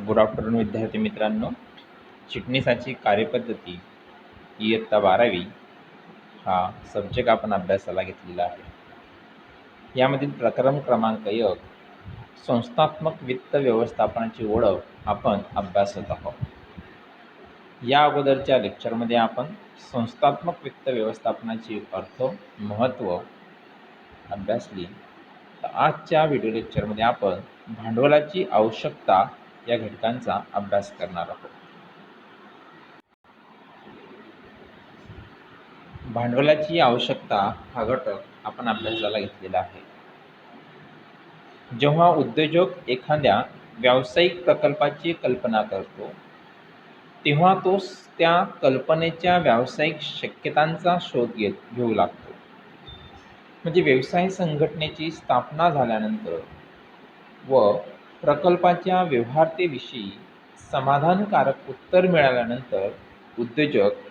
Good afternoon विद्यार्थी मित्रांनो. चिटणीसाची कार्यपद्धती इयत्ता 12वी हा सब्जेक्ट आपण अभ्यासाला घेतलेला आहे. यामधील प्रकरण क्रमांक 1 संस्थात्मक वित्त व्यवस्थापनाची ओळख आपण अभ्यासत आहोत. या अगोदरच्या लेक्चरमध्ये आपण संस्थात्मक वित्त व्यवस्थापनाची अर्थ, महत्त्व अभ्यासली. तर आजच्या व्हिडिओ लेक्चरमध्ये आपण भांडवलाची आवश्यकता या घटकांचा अभ्यास करणार आहोत. भांडवलाची आवश्यकता हा घटक आपण अभ्यासाला घेतलेला आहे. जेव्हा उद्योजक एखाद्या व्यावसायिक प्रकल्पाची कल्पना करतो, तेव्हा तो त्या कल्पनेच्या व्यावसायिक शक्यतांचा शोध घेऊ लागतो. म्हणजे व्यवसाय संघटनेची स्थापना झाल्यानंतर व प्रकल्पाच्या व्यवहार्यतेविषयी समाधानकारक उत्तर मिळाल्यानंतर उद्योजक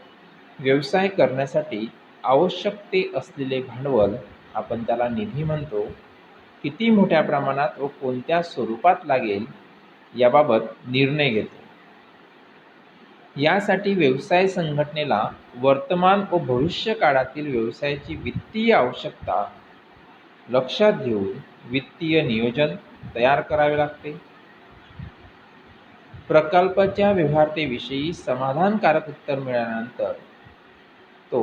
व्यवसाय करण्यासाठी आवश्यक ते असलेले भांडवल, आपण त्याला निधी म्हणतो, किती मोठ्या प्रमाणात व कोणत्या स्वरूपात लागेल याबाबत निर्णय घेतो. यासाठी व्यवसाय संघटनेला वर्तमान व भविष्य काळातील व्यवसायाची वित्तीय आवश्यकता लक्षात घेऊन वित्तीय नियोजन तयार करावे लागते. प्रकल्पाच्या व्यवहार्यतेविषयी समाधानकारक उत्तर मिळाल्यानंतर तो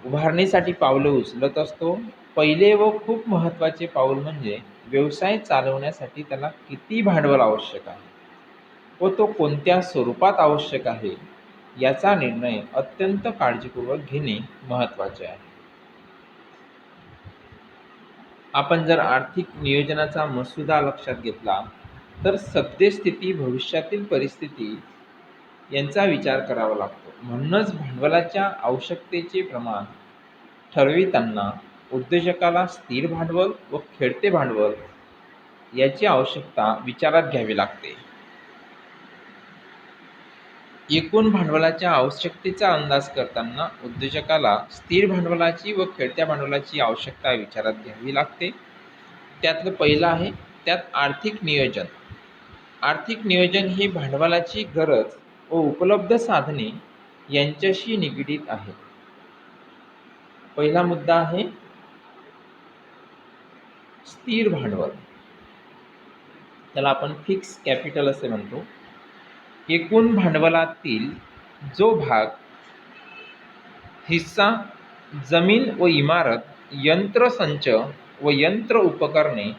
उभारणीसाठी पावले उचलत असतो. पहिले व खूप महत्त्वाचे पाऊल म्हणजे व्यवसाय चालवण्यासाठी त्याला किती भांडवल आवश्यक आहे व तो कोणत्या स्वरूपात आवश्यक आहे याचा निर्णय अत्यंत काळजीपूर्वक घेणे महत्त्वाचे आहे. आपण जर आर्थिक नियोजनाचा मसुदा लक्षात घेतला तर सद्यस्थिती, भविष्यातील परिस्थिती यांचा विचार करावा लागतो. म्हणूनच भांडवलाच्या आवश्यकतेचे प्रमाण ठरविताना उद्योजकाला स्थिर भांडवल व खेळते भांडवल याची आवश्यकता विचारात घ्यावी लागते. एकूण भांडवलाच्या आवश्यकतेचा अंदाज करताना उद्योजकाला स्थिर भांडवलाची व खेळत्या भांडवलाची आवश्यकता विचारात घ्यावी लागते. त्यातलं पहिलं आहे त्यात आर्थिक नियोजन. आर्थिक नियोजन ही भांडवलाची गरज व उपलब्ध साधने यांच्याशी निगडीत आहे. पहिला मुद्दा आहे स्थिर भांडवल. त्याला आपण फिक्स कॅपिटल असे म्हणतो. एकूण भांडवलातील जो भाग, हिस्सा, जमीन व इमारत, यंत्रसंच व यंत्र उपकरणे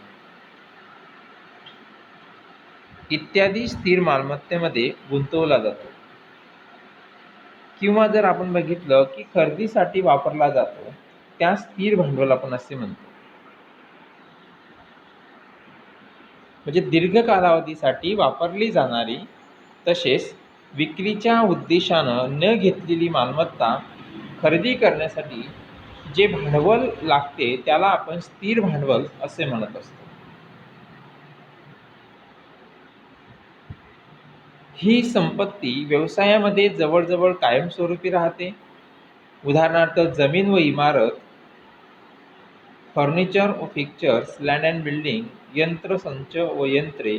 इत्यादी स्थिर मालमत्तेमध्ये गुंतवला जातो किंवा जर आपण बघितलं की खरेदीसाठी वापरला जातो, त्या स्थिर भांडवल आपण असे म्हणतो. म्हणजे दीर्घ कालावधीसाठी वापरली जाणारी तसेच विक्रीच्या उद्देशानं न घेतलेली मालमत्ता खरेदी करण्यासाठी जे भांडवल लागते त्याला आपण स्थिर भांडवल असे म्हणत असतो. ही संपत्ती व्यवसायामध्ये जवळजवळ कायमस्वरूपी राहते. उदाहरणार्थ जमीन व इमारत, फर्निचर व फिक्चर्स, लँड अँड बिल्डिंग, यंत्रसंच व यंत्रे,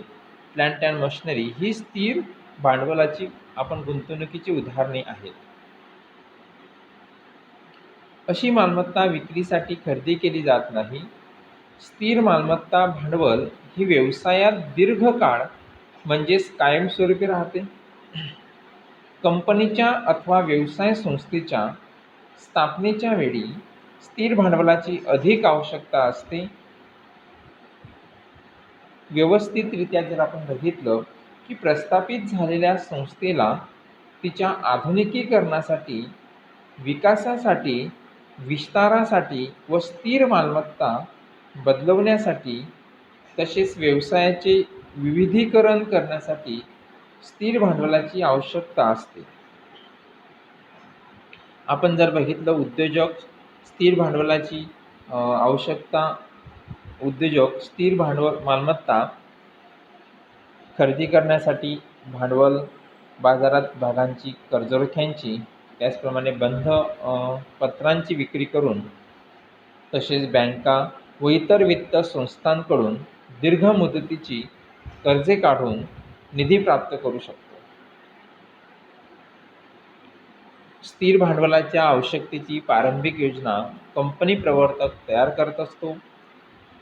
प्लांट अँड मशिनरी ही स्थिर भांडवलाची आपण गुंतवणुकीची उदाहरणे आहेत. अशी मालमत्ता विक्रीसाठी खरेदी केली जात नाही. स्थिर मालमत्ता भांडवल ही व्यवसायात दीर्घकाळ म्हणजेच कायमस्वरूपी राहते. कंपनीच्या अथवा व्यवसाय संस्थेच्या स्थापनेच्या वेळी स्थिर भांडवलाची अधिक आवश्यकता असते. व्यवस्थितरित्या जर आपण बघितलं की प्रस्थापित झालेल्या संस्थेला तिच्या आधुनिकीकरणासाठी, विकासासाठी, विस्तारासाठी व स्थिर मालमत्ता बदलवण्यासाठी तसेच व्यवसायाचे विविधीकरण करण्यासाठी स्थिर भांडवलाची आवश्यकता असते. आपण जर बघितलं उद्योजक स्थिर भांडवलाची आवश्यकता, उद्योजक स्थिर भांडवल मालमत्ता खरेदी करण्यासाठी भांडवल, बाजारात भागांची, कर्जरोख्यांची, त्याचप्रमाणे बंध पत्रांची विक्री करून तसेच बँका व इतर वित्त संस्थांकडून दीर्घ मुदतीची कर्जे काढून निधी प्राप्त करू शकतो. स्थिर भांडवलाच्या आवश्यकतेची प्रारंभिक योजना कंपनी प्रवर्तक तयार करत असतो.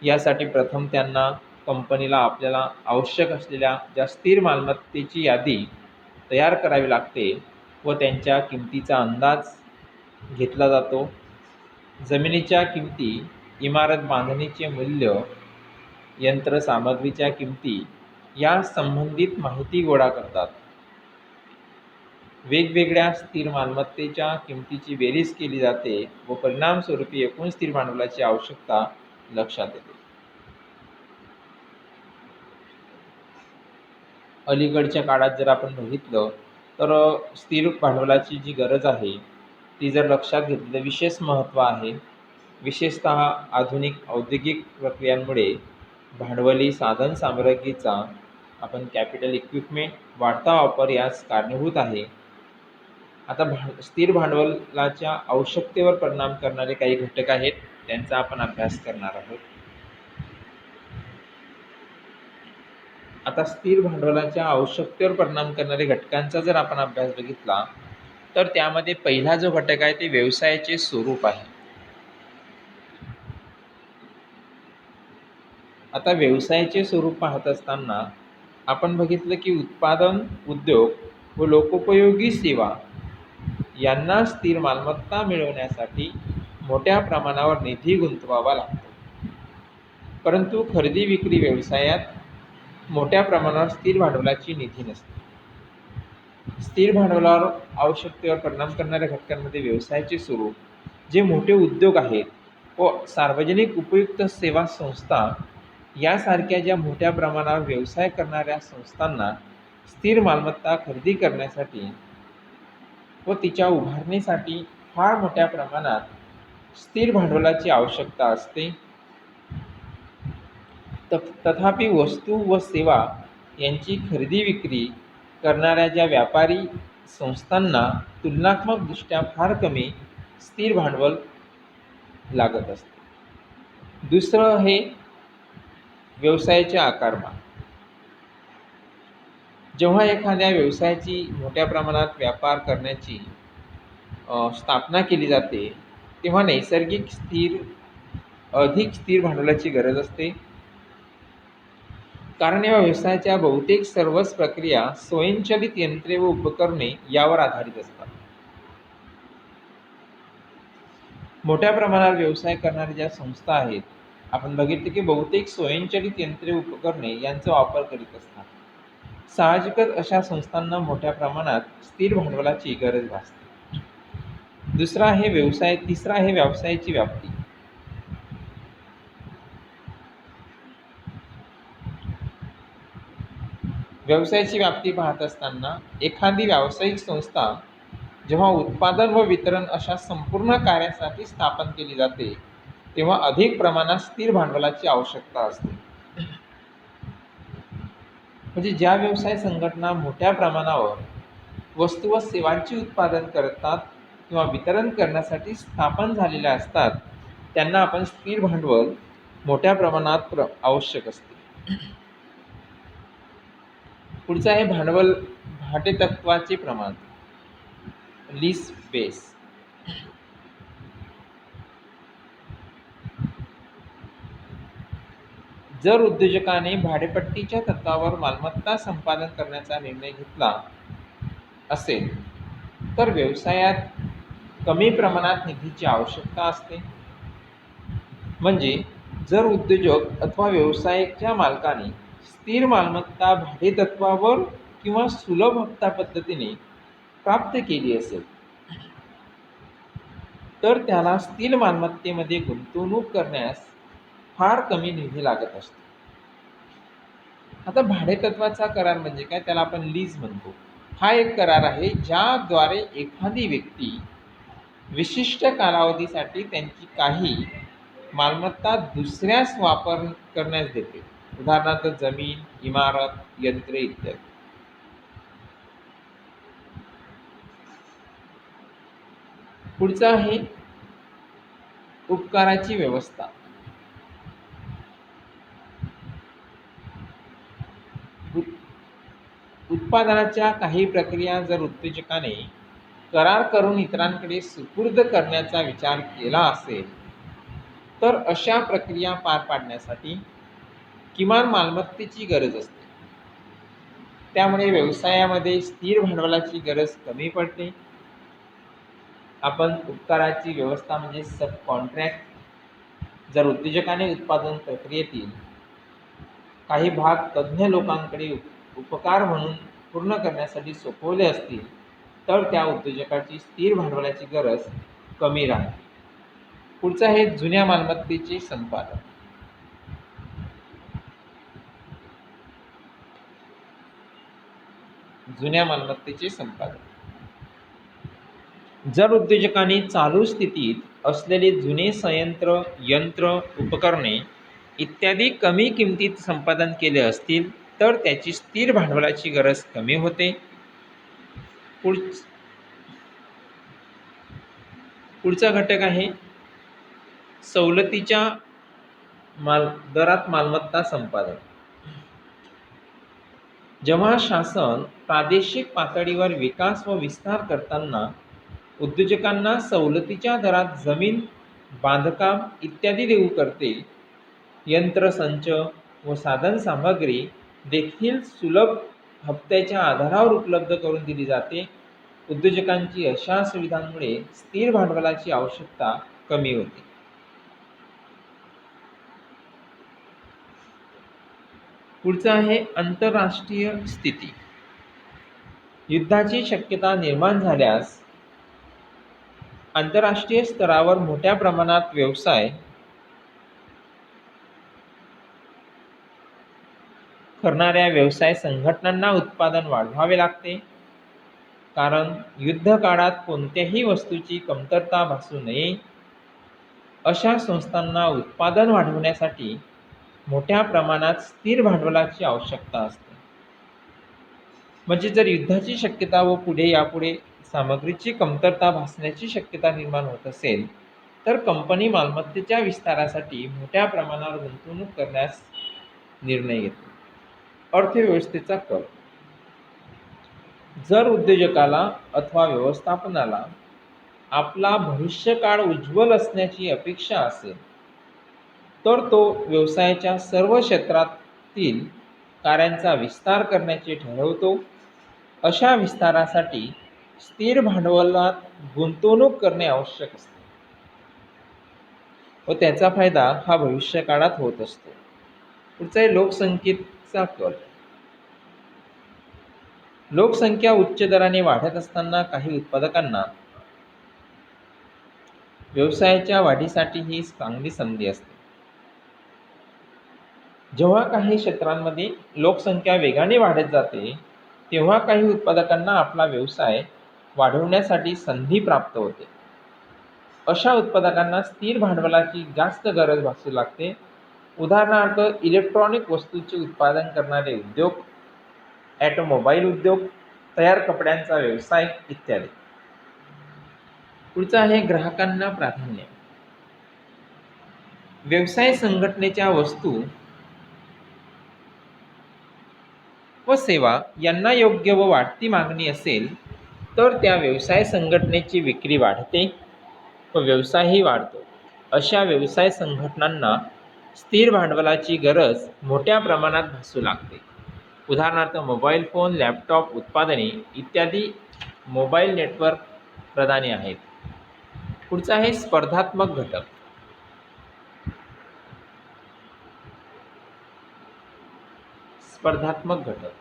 यासाठी प्रथम त्यांना कंपनीला आपल्याला आवश्यक असलेल्या ज्या स्थिर मालमत्तेची यादी तयार करावी लागते व त्यांच्या किमतीचा अंदाज घेतला जातो. जमिनीच्या किमती, इमारत बांधणीचे मूल्य, यंत्रसामग्रीच्या किमती या संबंधित माहिती गोळा करतात. वेगवेगळ्या स्थिर मालमत्तेच्या किमतीची बेरीज केली जाते व परिणामस्वरूपी एकूण स्थिर भांडवलाची आवश्यकता लक्षात येते. अलीकडच्या काळात जर आपण बघितलं तर स्थिर भांडवलाची जी गरज आहे ती जर लक्षात घेतली तर विशेष महत्त्व आहे. विशेषतः आधुनिक औद्योगिक प्रक्रियांमुळे भांडवली साधन सामग्रीचा आपण कॅपिटल इक्विपमेंट वाढता वापर यास कारणीभूत आहे. आता स्थिर भांडवलाच्या आवश्यकतेवर परिणाम करणारे काही घटक आहेत, त्यांचा आपण अभ्यास करणार आहोत. आता स्थिर भांडवलाच्या आवश्यकतेवर परिणाम करणाऱ्या घटकांचा जर आपण अभ्यास बघितला तर त्यामध्ये पहिला जो घटक आहे ते व्यवसायाचे स्वरूप आहे. आता व्यवसायाचे स्वरूप पाहत असताना आपण बघितलं की उत्पादन उद्योग व लोकोपयोगी सेवा यांना स्थिर मालमत्ता मिळवण्यासाठी मोठ्या प्रमाणावर निधी गुंतवावा लागतो. परंतु खरेदी विक्री व्यवसायात मोठ्या प्रमाणावर स्थिर भांडवलाची निधी नसते. स्थिर भांडवलावर आवश्यकतेवर परिणाम करणाऱ्या घटकांमध्ये व्यवसायाचे स्वरूप, जे मोठे उद्योग आहेत व सार्वजनिक उपयुक्त सेवा संस्था यासारख्या ज्या मोठ्या प्रमाणावर व्यवसाय करणाऱ्या संस्थांना स्थिर मालमत्ता खरेदी करण्यासाठी व तिच्या उभारणीसाठी फार मोठ्या प्रमाणात स्थिर भांडवलाची आवश्यकता असते. तथापि वस्तू व सेवा यांची खरेदी विक्री करणाऱ्या ज्या व्यापारी संस्थांना तुलनात्मकदृष्ट्या फार कमी स्थिर भांडवल लागत असते. दुसरं हे व्यवसायाचे आकारमान. जेव्हा एखाद्या व्यवसायाची मोठ्या प्रमाणात व्यापार करण्याची स्थापना केली जाते तेव्हा नैसर्गिक अधिक स्थिर भांडवलाची गरज असते. कारण या व्यवसायाच्या बहुतेक सर्वच प्रक्रिया स्वयंचलित यंत्रे व उपकरणे यावर आधारित असतात. मोठ्या प्रमाणावर व्यवसाय करणाऱ्या ज्या संस्था आहेत आपण बघितले की बहुतेक स्वयंचलित यंत्रे उपकरणे यांचा वापर करीत असतात. साहजिकच अशा संस्थांना मोठ्या प्रमाणात स्थिर भांडवलाची गरज भासते. तिसरा आहे व्यवसायाची व्याप्ती. व्यवसायाची व्याप्ती पाहत असताना एखादी व्यावसायिक संस्था जेव्हा उत्पादन व वितरण अशा संपूर्ण कार्यासाठी स्थापन केली जाते तेव्हा अधिक प्रमाणात स्थिर भांडवलाची आवश्यकता असते. म्हणजे ज्या व्यवसाय संघटना मोठ्या प्रमाणावर वस्तू व सेवांचे उत्पादन करतात किंवा वितरण करण्यासाठी स्थापन झालेल्या असतात त्यांना आपण स्थिर भांडवल मोठ्या प्रमाणात आवश्यक असते. पुढचं आहे भाडेतत्वाचे प्रमाण, लीज बेस. जर उद्योजकाने भाडेपट्टीच्या तत्वावर मालमत्ता संपादन करण्याचा निर्णय घेतला असेल तर व्यवसायात कमी प्रमाणात निधीची आवश्यकता असते. म्हणजे जर उद्योजक अथवा व्यवसायाच्या मालकाने स्थिर मालमत्ता भाडेतत्वावर किंवा सुलभ हप्ता पद्धतीने प्राप्त केली असेल तर त्याला स्थिर मालमत्तेमध्ये गुंतवणूक करण्यास फार कमी निधी लागत असतो. आता भाडेतत्वाचा करार म्हणजे काय, त्याला आपण लीज म्हणतो. हा एक करार आहे ज्याद्वारे एखादी व्यक्ती विशिष्ट कालावधीसाठी त्यांची काही मालमत्ता दुसऱ्यास वापर करण्यास देते. उदाहरणार्थ जमीन, इमारत, यंत्रे इत्यादी. पुढचं आहे उपकाराची व्यवस्था. उत्पादनाच्या काही प्रक्रिया जर उद्योजकाने करार करून इतरांकडे सुपूर्द करण्याचा विचार केला असेल तर अशा प्रक्रिया पार पाडण्यासाठी किमान मालमत्तेची गरज असते. त्यामुळे व्यवसायामध्ये स्थिर भांडवलाची गरज कमी पडते. आपण उपकाराची व्यवस्था म्हणजे सब कॉन्ट्रॅक्ट जर उद्योजकाने उत्पादन प्रक्रियेतील काही भाग तज्ज्ञ लोकांकडे उपकार म्हणून पूर्ण करण्यासाठी सोपवले असतील तर त्या उद्योजकाची स्थिर भांडवलाची गरज कमी राहते. पुढचं आहे जुन्या मालमत्तेचे संपादन. जुन्या मालमत्तेचे संपादन. जर उद्योजकांनी चालू स्थितीत असलेले जुने संयंत्र, यंत्र, उपकरणे इत्यादी कमी किमतीत संपादन केले असतील तर त्याची स्थिर भांडवलाची गरज कमी होते. पुढचा घटक आहे सवलतीच्या दरात मालमत्ता संपादन. जेव्हा शासन प्रादेशिक पातळीवर विकास व विस्तार करताना उद्योजकांना सवलतीच्या दरात जमीन, बांधकाम इत्यादी देऊ करते, यंत्रसंच व साधन सामग्री देखील सुलभ हप्त्याच्या आधारावर उपलब्ध करून दिली जाते. उद्योजकांची अशा सुविधांमुळे स्थिर भांडवलाची आवश्यकता कमी होते. पुढचं आहे आंतरराष्ट्रीय स्थिती. युद्धाची शक्यता निर्माण झाल्यास आंतरराष्ट्रीय स्तरावर मोठ्या प्रमाणात व्यवसाय करणाऱ्या व्यवसाय संघटनांना उत्पादन वाढवावे लागते. कारण युद्ध काळात कोणत्याही वस्तूची कमतरता भासू नये अशा संस्थांना उत्पादन वाढवण्यासाठी मोठ्या प्रमाणात स्थिर भांडवलाची आवश्यकता असते. म्हणजे जर युद्धाची शक्यता व यापुढे सामग्रीची कमतरता भासण्याची शक्यता निर्माण होत असेल तर कंपनी मालमत्तेच्या विस्तारासाठी मोठ्या प्रमाणावर गुंतवणूक करण्यास निर्णय घेते. अर्थव्यवस्थेचा कल. जर उद्योजकाला अथवा व्यवस्थापनाला आपला भविष्यकाळ उज्ज्वल असण्याची अपेक्षा असेल तर तो व्यवसायाच्या सर्व क्षेत्रातील कार्यांचा विस्तार करण्याचे ठरवतो. अशा विस्तारासाठी स्थिर भांडवलात गुंतवणूक करणे आवश्यक असते व त्याचा फायदा हा भविष्यकाळात होत असतो. पुढचा आहे लोकसंख्येचा कल. लोकसंख्या उच्च दराने वाढत असताना काही उत्पादकांना व्यवसायाच्या वाढीसाठी ही चांगली संधी असते. जेव्हा काही क्षेत्रांमध्ये लोकसंख्या वेगाने वाढत जाते तेव्हा काही उत्पादकांना आपला व्यवसाय वाढवण्यासाठी संधी प्राप्त होते. अशा उत्पादकांना स्थिर भांडवलाची जास्त गरज भासू लागते. उदाहरणार्थ इलेक्ट्रॉनिक वस्तूंचे उत्पादन करणारे उद्योग, ऑटोमोबाईल उद्योग, तयार कपड्यांचा व्यवसाय इत्यादी. पुढचा आहे ग्राहकांना प्राधान्य. व्यवसाय संघटनेच्या वस्तू व सेवा यांना योग्य व वाढती मागणी असेल तर त्या व्यवसाय संघटनेची विक्री वाढते व व्यवसायही वाढतो. अशा व्यवसाय संघटनांना स्थिर भांडवलाची गरज मोठ्या प्रमाणात भासू लागते. उदाहरणार्थ मोबाईल फोन, लॅपटॉप उत्पादने इत्यादी मोबाईल नेटवर्क प्रदाने आहेत. पुढचा आहे स्पर्धात्मक घटक. स्पर्धात्मक घटक.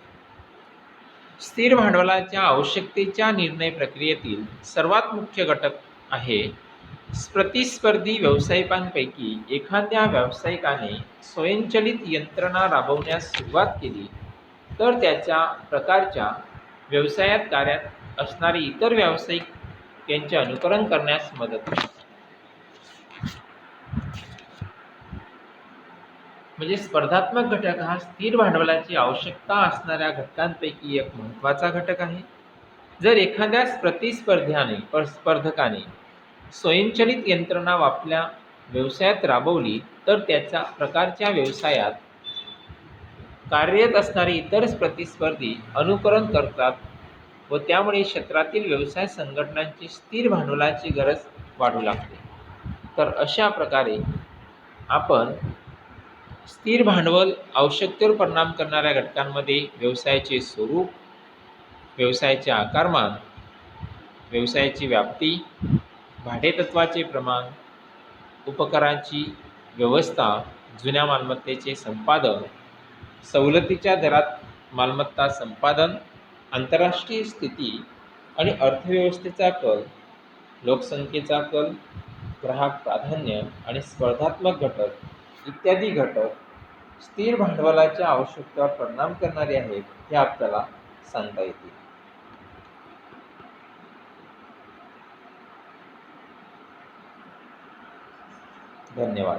स्थिर भांडवलाच्या आवश्यकतेच्या निर्णय प्रक्रियेतील सर्वात मुख्य घटक आहे. प्रतिस्पर्धी व्यावसायिकांपैकी एखाद्या व्यावसायिकाने स्वयंचलित यंत्रणा राबवण्यास सुरुवात केली तर त्याच्या प्रकारच्या व्यवसायात कार्यात असणारे इतर व्यावसायिक यांचे अनुकरण करण्यास मदत होते. म्हणजे स्पर्धात्मक घटक हा स्थिर भांडवलाची आवश्यकता असणाऱ्या घटकांपैकी एक महत्त्वाचा घटक आहे. जर एखाद्या स्पर्धकाने स्वयंचलित यंत्रणा आपल्या व्यवसायात राबवली तर त्याच्या प्रकारच्या व्यवसायात कार्यरत असणारे इतर प्रतिस्पर्धी अनुकरण करतात व त्यामुळे क्षेत्रातील व्यवसाय संघटनांची स्थिर भांडवलाची गरज वाढू लागते. तर अशा प्रकारे आपण स्थिर भांडवल आवश्यकतेवर परिणाम करणाऱ्या घटकांमध्ये व्यवसायाचे स्वरूप, व्यवसायाचे आकारमान, व्यवसायाची व्याप्ती, भाडेतत्वाचे प्रमाण, उपकरांची व्यवस्था, जुन्या मालमत्तेचे संपादन, सवलतीच्या दरात मालमत्ता संपादन, आंतरराष्ट्रीय स्थिती आणि अर्थव्यवस्थेचा कल, लोकसंख्येचा कल, ग्राहक प्राधान्य आणि स्पर्धात्मक घटक इत्यादी घटक स्थिर भांडवलाच्या आवश्यकतेवर परिणाम करणारे आहेत हे आपल्याला सांगता येतील. धन्यवाद.